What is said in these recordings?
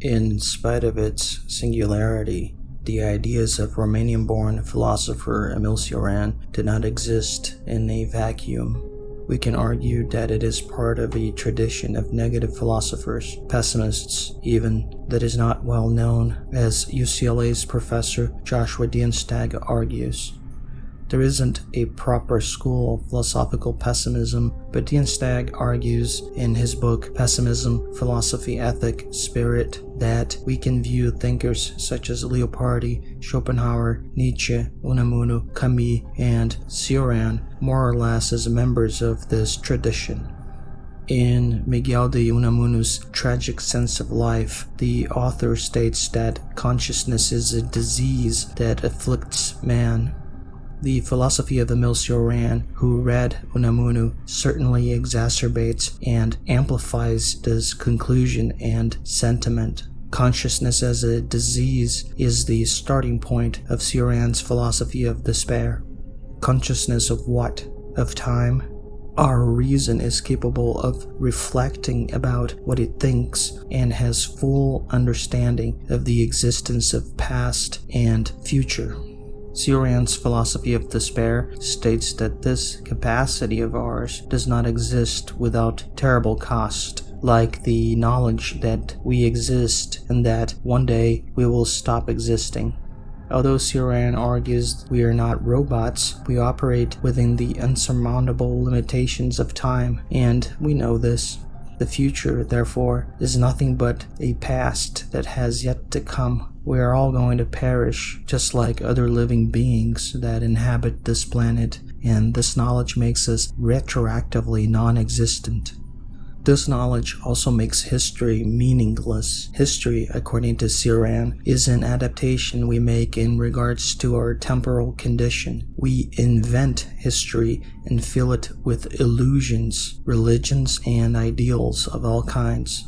In spite of its singularity, the ideas of Romanian-born philosopher Emil Cioran did not exist in a vacuum. We can argue that it is part of a tradition of negative philosophers, pessimists even, that is not well known, as UCLA's professor Joshua Dienstag argues. There isn't a proper school of philosophical pessimism, but Dienstag argues in his book Pessimism, Philosophy, Ethic, Spirit that we can view thinkers such as Leopardi, Schopenhauer, Nietzsche, Unamuno, Camus, and Cioran more or less as members of this tradition. In Miguel de Unamuno's Tragic Sense of Life, the author states that consciousness is a disease that afflicts man. The philosophy of Emil Cioran, who read Unamuno, certainly exacerbates and amplifies this conclusion and sentiment. Consciousness as a disease is the starting point of Cioran's philosophy of despair. Consciousness of what? Of time? Our reason is capable of reflecting about what it thinks and has full understanding of the existence of past and future. Cioran's philosophy of despair states that this capacity of ours does not exist without terrible cost, like the knowledge that we exist and that one day we will stop existing. Although Cioran argues we are not robots, we operate within the unsurmountable limitations of time, and we know this. The future, therefore, is nothing but a past that has yet to come. We are all going to perish, just like other living beings that inhabit this planet, and this knowledge makes us retroactively non-existent. This knowledge also makes history meaningless. History, according to Cioran, is an adaptation we make in regards to our temporal condition. We invent history and fill it with illusions, religions, and ideals of all kinds.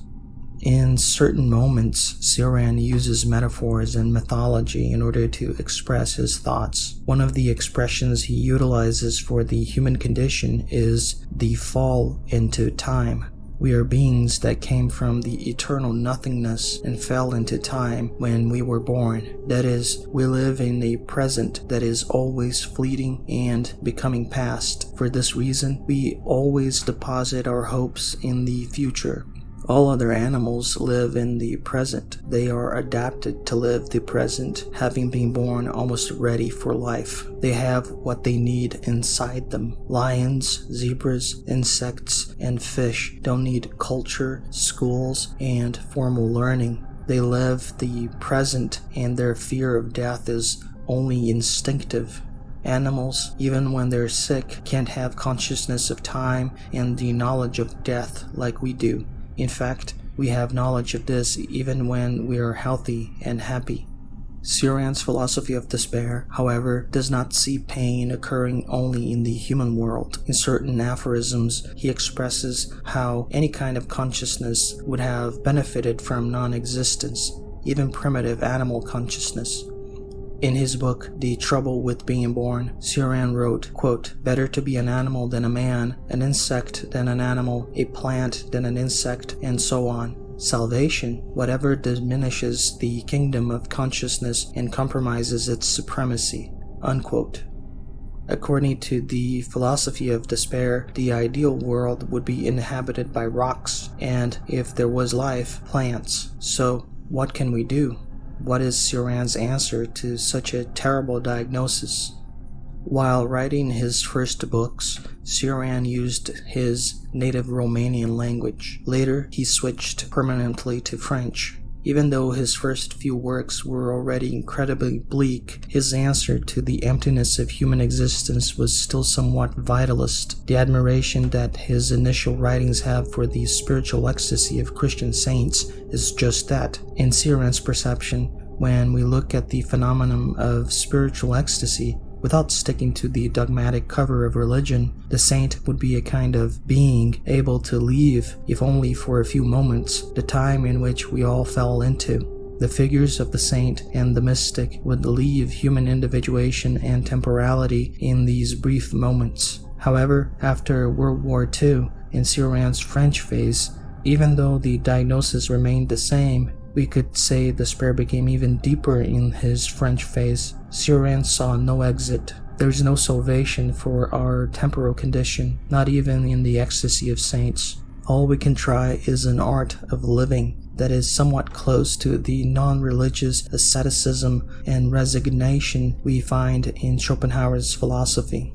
In certain moments, Cioran uses metaphors and mythology in order to express his thoughts. One of the expressions he utilizes for the human condition is the fall into time. We are beings that came from the eternal nothingness and fell into time when we were born. That is, we live in a present that is always fleeting and becoming past. For this reason, we always deposit our hopes in the future. All other animals live in the present. They are adapted to live the present, having been born almost ready for life. They have what they need inside them. Lions, zebras, insects, and fish don't need culture, schools, and formal learning. They live the present, and their fear of death is only instinctive. Animals, even when they're sick, can't have consciousness of time and the knowledge of death like we do. In fact, we have knowledge of this even when we are healthy and happy. Cioran's philosophy of despair, however, does not see pain occurring only in the human world. In certain aphorisms, he expresses how any kind of consciousness would have benefited from non-existence, even primitive animal consciousness. In his book, The Trouble with Being Born, Cioran wrote, quote, "Better to be an animal than a man, an insect than an animal, a plant than an insect, and so on. Salvation, whatever diminishes the kingdom of consciousness and compromises its supremacy." Unquote. According to the philosophy of despair, the ideal world would be inhabited by rocks, and if there was life, plants. So, what can we do? What is Cioran's answer to such a terrible diagnosis? While writing his first books, Cioran used his native Romanian language. Later, he switched permanently to French. Even though his first few works were already incredibly bleak, his answer to the emptiness of human existence was still somewhat vitalist. The admiration that his initial writings have for the spiritual ecstasy of Christian saints is just that. In Cioran's perception, when we look at the phenomenon of spiritual ecstasy, without sticking to the dogmatic cover of religion, the saint would be a kind of being able to leave, if only for a few moments, the time in which we all fell into. The figures of the saint and the mystic would leave human individuation and temporality in these brief moments. However, after World War II, in Cioran's French phase, even though the diagnosis remained the same, We could say despair became even deeper in his French phase. Cioran saw no exit. There is no salvation for our temporal condition, not even in the ecstasy of saints. All we can try is an art of living that is somewhat close to the non-religious asceticism and resignation we find in Schopenhauer's philosophy.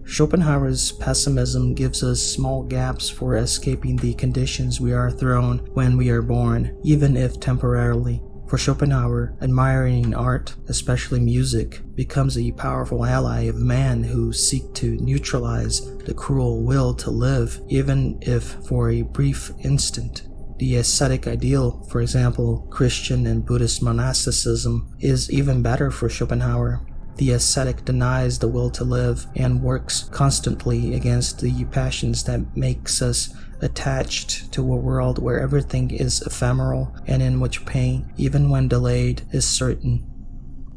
Schopenhauer's pessimism gives us small gaps for escaping the conditions we are thrown when we are born, even if temporarily. For Schopenhauer, admiring art, especially music, becomes a powerful ally of man who seek to neutralize the cruel will to live, even if for a brief instant. The ascetic ideal, for example, Christian and Buddhist monasticism, is even better for Schopenhauer. The ascetic denies the will to live and works constantly against the passions that makes us attached to a world where everything is ephemeral and in which pain, even when delayed, is certain.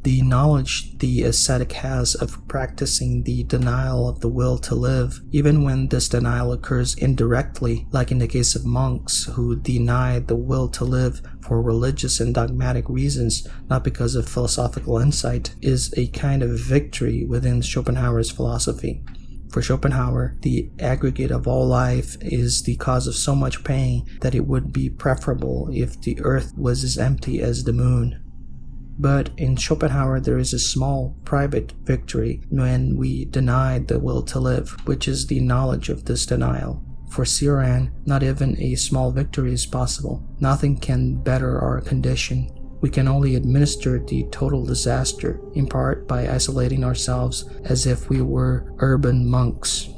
The knowledge the ascetic has of practicing the denial of the will to live, even when this denial occurs indirectly, like in the case of monks who deny the will to live for religious and dogmatic reasons, not because of philosophical insight, is a kind of victory within Schopenhauer's philosophy. For Schopenhauer, the aggregate of all life is the cause of so much pain that it would be preferable if the earth was as empty as the moon. But in Schopenhauer there is a small, private victory when we deny the will to live, which is the knowledge of this denial. For Cioran, not even a small victory is possible. Nothing can better our condition. We can only administer the total disaster, in part by isolating ourselves as if we were urban monks.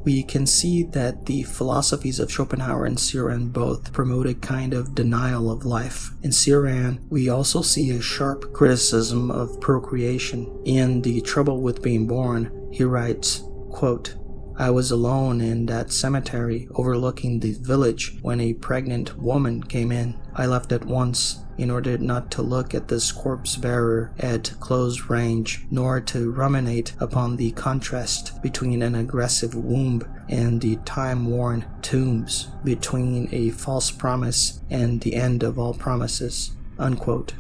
We can see that the philosophies of Schopenhauer and Cioran both promote a kind of denial of life. In Cioran, we also see a sharp criticism of procreation. In The Trouble with Being Born, he writes, quote, "I was alone in that cemetery overlooking the village when a pregnant woman came in. I left at once, in order not to look at this corpse-bearer at close range, nor to ruminate upon the contrast between an aggressive womb and the time-worn tombs, between a false promise and the end of all promises." Unquote.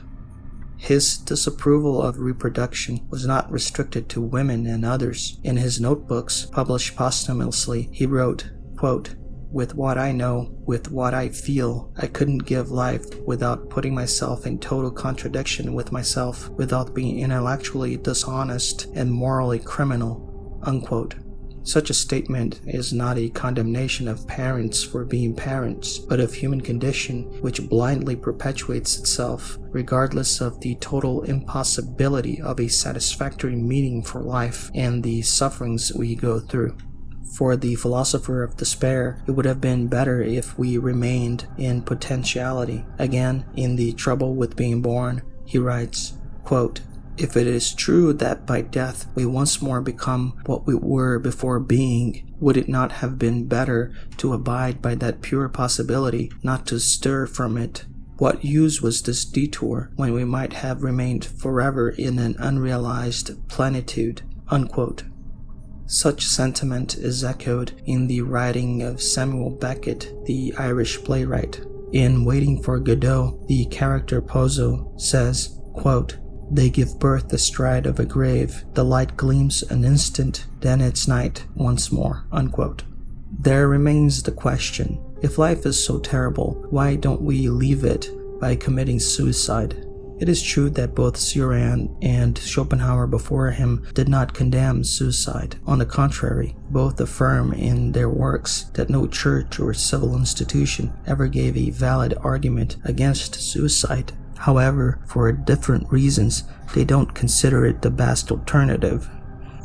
His disapproval of reproduction was not restricted to women and others. In his notebooks, published posthumously, he wrote, quote, "With what I know, with what I feel, I couldn't give life without putting myself in total contradiction with myself, without being intellectually dishonest and morally criminal." Unquote. Such a statement is not a condemnation of parents for being parents, but of human condition which blindly perpetuates itself, regardless of the total impossibility of a satisfactory meaning for life and the sufferings we go through. For the philosopher of despair, it would have been better if we remained in potentiality. Again, in The Trouble with Being Born, he writes, quote, "If it is true that by death we once more become what we were before being, would it not have been better to abide by that pure possibility, not to stir from it? What use was this detour when we might have remained forever in an unrealized plenitude?" Unquote. Such sentiment is echoed in the writing of Samuel Beckett, the Irish playwright. In Waiting for Godot, the character Pozzo says, quote, "They give birth astride of a grave. The light gleams an instant, then it's night once more." Unquote. There remains the question, if life is so terrible, why don't we leave it by committing suicide? It is true that both Cioran and Schopenhauer before him did not condemn suicide. On the contrary, both affirm in their works that no church or civil institution ever gave a valid argument against suicide. However, for different reasons, they don't consider it the best alternative.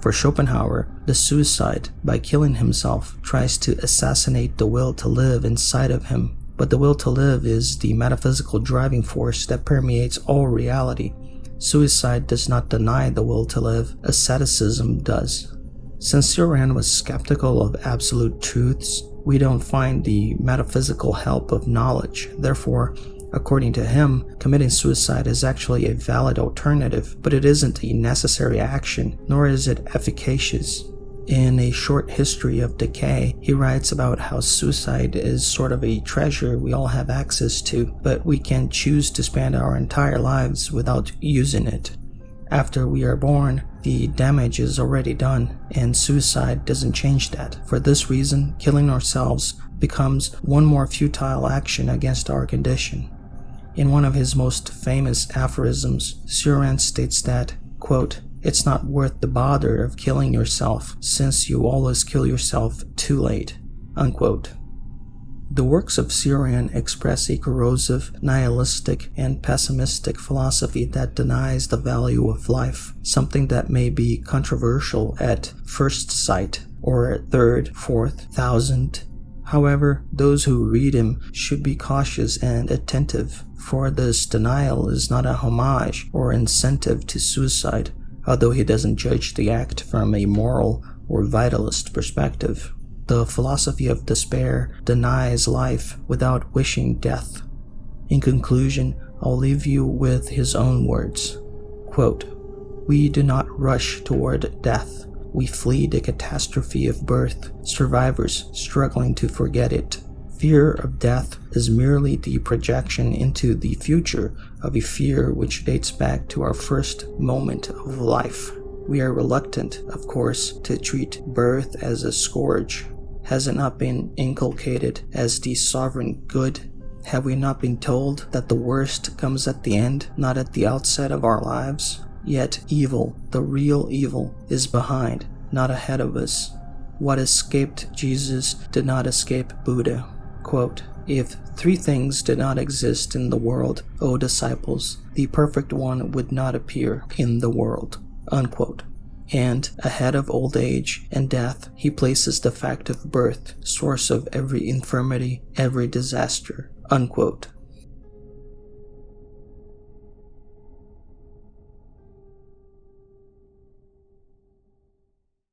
For Schopenhauer, the suicide, by killing himself, tries to assassinate the will to live inside of him. But the will to live is the metaphysical driving force that permeates all reality. Suicide does not deny the will to live, asceticism does. Since Cioran was skeptical of absolute truths, we don't find the metaphysical help of knowledge. Therefore, according to him, committing suicide is actually a valid alternative, but it isn't a necessary action, nor is it efficacious. In A Short History of Decay, he writes about how suicide is sort of a treasure we all have access to, but we can choose to spend our entire lives without using it. After we are born, the damage is already done, and suicide doesn't change that. For this reason, killing ourselves becomes one more futile action against our condition. In one of his most famous aphorisms, Cioran states that, quote, "It's not worth the bother of killing yourself, since you always kill yourself too late," unquote. The works of Cioran express a corrosive, nihilistic, and pessimistic philosophy that denies the value of life, something that may be controversial at first sight, or at third, fourth, thousand. However, those who read him should be cautious and attentive, for this denial is not a homage or incentive to suicide, although he doesn't judge the act from a moral or vitalist perspective. The philosophy of despair denies life without wishing death. In conclusion, I'll leave you with his own words. Quote, "We do not rush toward death. We flee the catastrophe of birth, survivors struggling to forget it. Fear of death is merely the projection into the future of a fear which dates back to our first moment of life. We are reluctant, of course, to treat birth as a scourge. Has it not been inculcated as the sovereign good? Have we not been told that the worst comes at the end, not at the outset of our lives? Yet evil, the real evil, is behind, not ahead of us. What escaped Jesus did not escape Buddha." Quote, "If three things did not exist in the world, O disciples, the perfect one would not appear in the world." Unquote. And ahead of old age and death, he places the fact of birth, source of every infirmity, every disaster. Unquote.